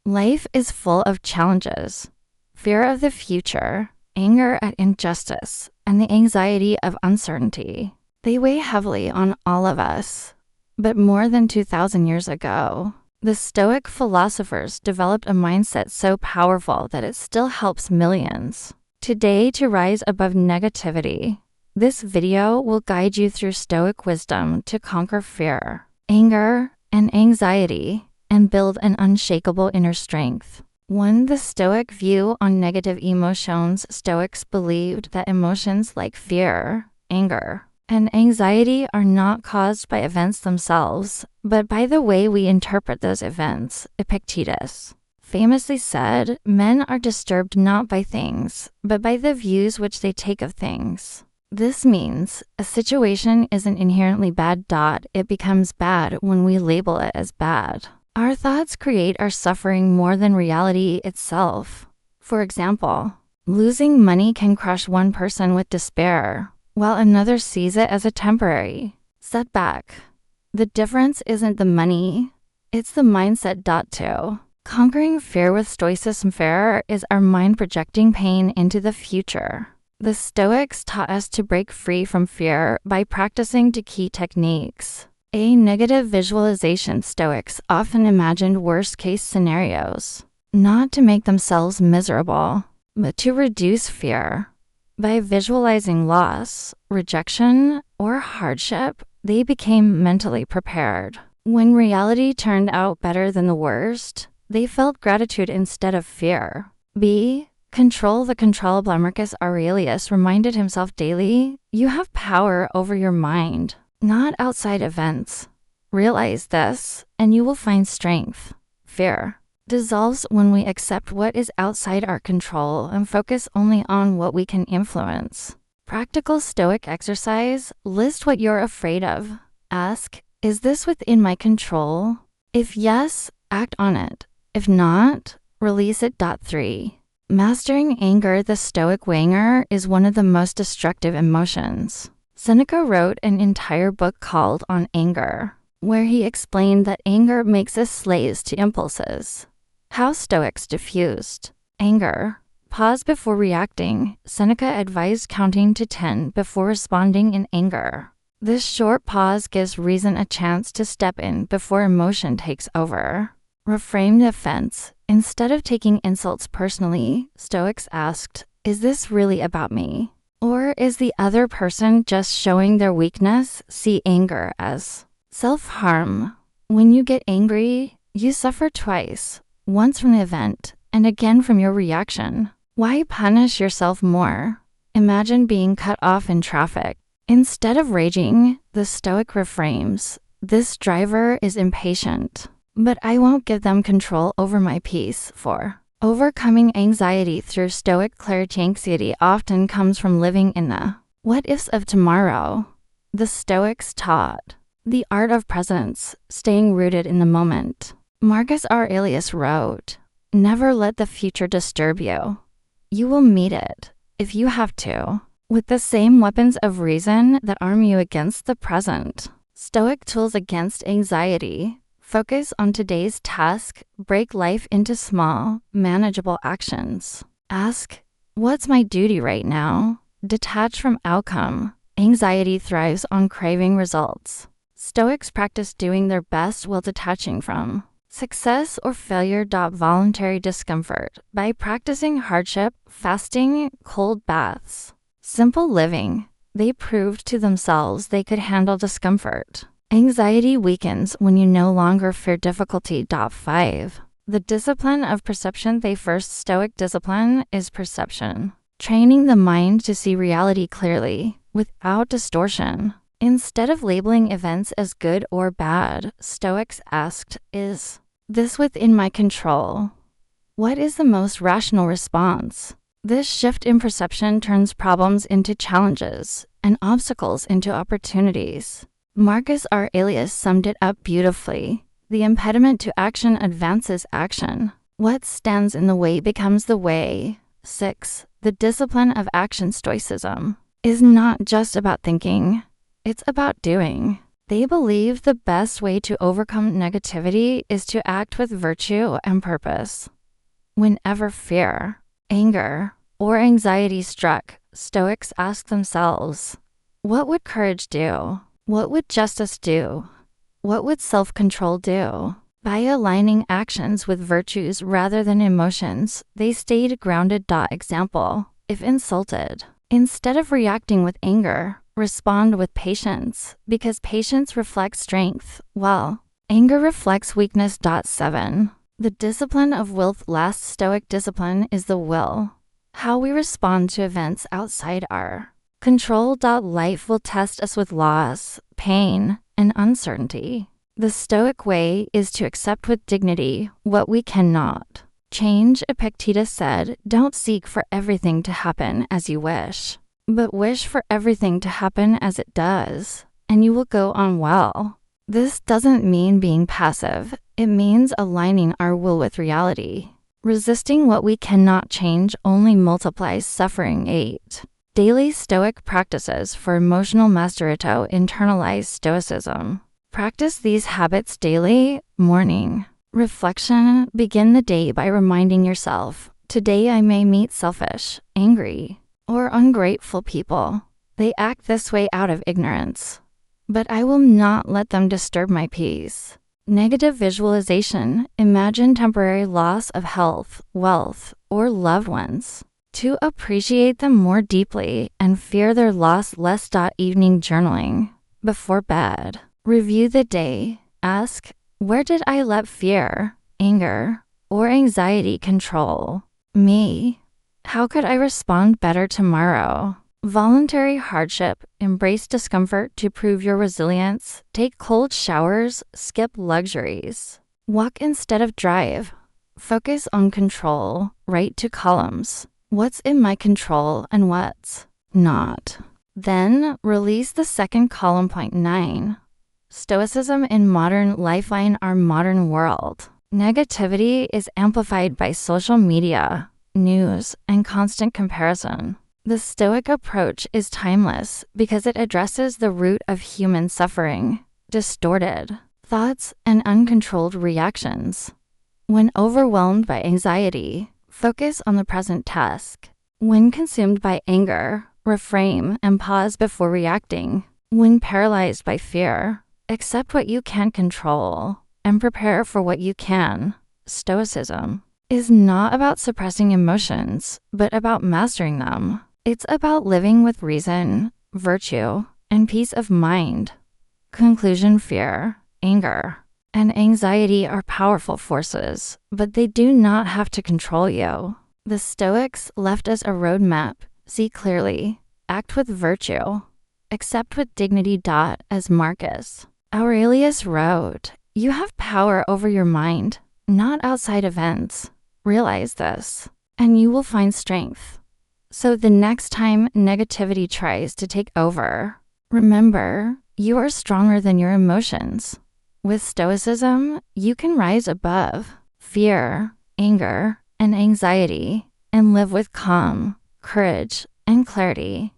Life is full of challenges. Fear of the future, anger at injustice, and the anxiety of uncertainty. They weigh heavily on all of us. But more than 2,000 years ago, the Stoic philosophers developed a mindset so powerful that it still helps millions today to rise above negativity. This video will guide you through Stoic wisdom to conquer fear, anger, and anxiety, and build an unshakable inner strength. 1. The Stoic view on negative emotions. Stoics believed that emotions like fear, anger, and anxiety are not caused by events themselves, but by the way we interpret those events. Epictetus famously said, "Men are disturbed not by things, but by the views which they take of things." This means a situation isn't inherently bad. It becomes bad when we label it as bad. Our thoughts create our suffering more than reality itself. For example, losing money can crush one person with despair, while another sees it as a temporary setback. The difference isn't the money, it's the mindset. 2. Conquering fear with Stoicism. Fear is our mind projecting pain into the future. The Stoics taught us to break free from fear by practicing two key techniques. A. Negative visualization. Stoics often imagined worst-case scenarios, not to make themselves miserable, but to reduce fear. By visualizing loss, rejection, or hardship, they became mentally prepared. When reality turned out better than the worst, they felt gratitude instead of fear. B. Control the controllable. Marcus Aurelius reminded himself daily, "You have power over your mind, not outside events. Realize this, and you will find strength." Fear dissolves when we accept what is outside our control and focus only on what we can influence. Practical Stoic exercise. List what you're afraid of. Ask, "Is this within my control?" If yes, act on it. If not, release it. 3. Mastering anger. The Stoic anger is one of the most destructive emotions. Seneca wrote an entire book called On Anger, where he explained that anger makes us slaves to impulses. How Stoics diffused anger. Pause before reacting. Seneca advised counting to 10 before responding in anger. This short pause gives reason a chance to step in before emotion takes over. Reframe the offense. Instead of taking insults personally, Stoics asked, "Is this really about me? Or is the other person just showing their weakness?" See anger as self-harm. When you get angry, you suffer twice, once from the event and again from your reaction. Why punish yourself more? Imagine being cut off in traffic. Instead of raging, the Stoic reframes, "This driver is impatient, but I won't give them control over my peace." 4. Overcoming anxiety through Stoic clarity. Anxiety often comes from living in the what-ifs of tomorrow. The Stoics taught the art of presence, staying rooted in the moment. Marcus Aurelius wrote, "Never let the future disturb you. You will meet it, if you have to, with the same weapons of reason that arm you against the present." Stoic tools against anxiety. Focus on today's task. Break life into small, manageable actions. Ask, "What's my duty right now?" Detach from outcome. Anxiety thrives on craving results. Stoics practice doing their best while detaching from success or failure. Voluntary discomfort. By practicing hardship, fasting, cold baths, simple living, they proved to themselves they could handle discomfort. Anxiety weakens when you no longer fear difficulty. 5. The discipline of perception. The first Stoic discipline is perception, training the mind to see reality clearly, without distortion. Instead of labeling events as good or bad, Stoics asked, "Is this within my control? What is the most rational response?" This shift in perception turns problems into challenges and obstacles into opportunities. Marcus Aurelius summed it up beautifully. The impediment to action advances action. What stands in the way becomes the way. 6. The discipline of action. Stoicism is not just about thinking. It's about doing. They believe the best way to overcome negativity is to act with virtue and purpose. Whenever fear, anger, or anxiety struck, Stoics ask themselves, what would courage do? What would justice do? What would self-control do? By aligning actions with virtues rather than emotions, they stayed grounded. Example, if insulted, instead of reacting with anger, respond with patience, because patience reflects strength, while anger reflects weakness. 7. The discipline of will. Last Stoic discipline is the will. How we respond to events outside our control. Life will test us with loss, pain, and uncertainty. The Stoic way is to accept with dignity what we cannot change. Epictetus said, don't seek for everything to happen as you wish, but wish for everything to happen as it does, and you will go on well. This doesn't mean being passive. It means aligning our will with reality. Resisting what we cannot change only multiplies suffering. 8. Daily Stoic practices for emotional mastery. Internalize Stoicism. Practice these habits daily. Morning reflection. Begin the day by reminding yourself, today I may meet selfish, angry, or ungrateful people. They act this way out of ignorance, but I will not let them disturb my peace. Negative visualization. Imagine temporary loss of health, wealth, or loved ones. To appreciate them more deeply and fear their loss less. Evening journaling. Before bed, review the day. Ask, where did I let fear, anger, or anxiety control me? How could I respond better tomorrow? Voluntary hardship. Embrace discomfort to prove your resilience. Take cold showers. Skip luxuries. Walk instead of drive. Focus on control. Write 2 columns. What's in my control and what's not? Then release the second column. Point 9. Stoicism in modern lifeline. Our modern world. Negativity is amplified by social media, news, and constant comparison. The Stoic approach is timeless because it addresses the root of human suffering, distorted thoughts, and uncontrolled reactions. When overwhelmed by anxiety, focus on the present task. When consumed by anger, refrain and pause before reacting. When paralyzed by fear, accept what you can't control and prepare for what you can. Stoicism is not about suppressing emotions, but about mastering them. It's about living with reason, virtue, and peace of mind. Conclusion. Fear, anger, and anxiety are powerful forces, but they do not have to control you. The Stoics left us a roadmap. See clearly, act with virtue, accept with dignity. As Marcus Aurelius wrote, you have power over your mind, not outside events. Realize this, and you will find strength. So the next time negativity tries to take over, remember, you are stronger than your emotions. With Stoicism, you can rise above fear, anger, and anxiety and live with calm, courage, and clarity.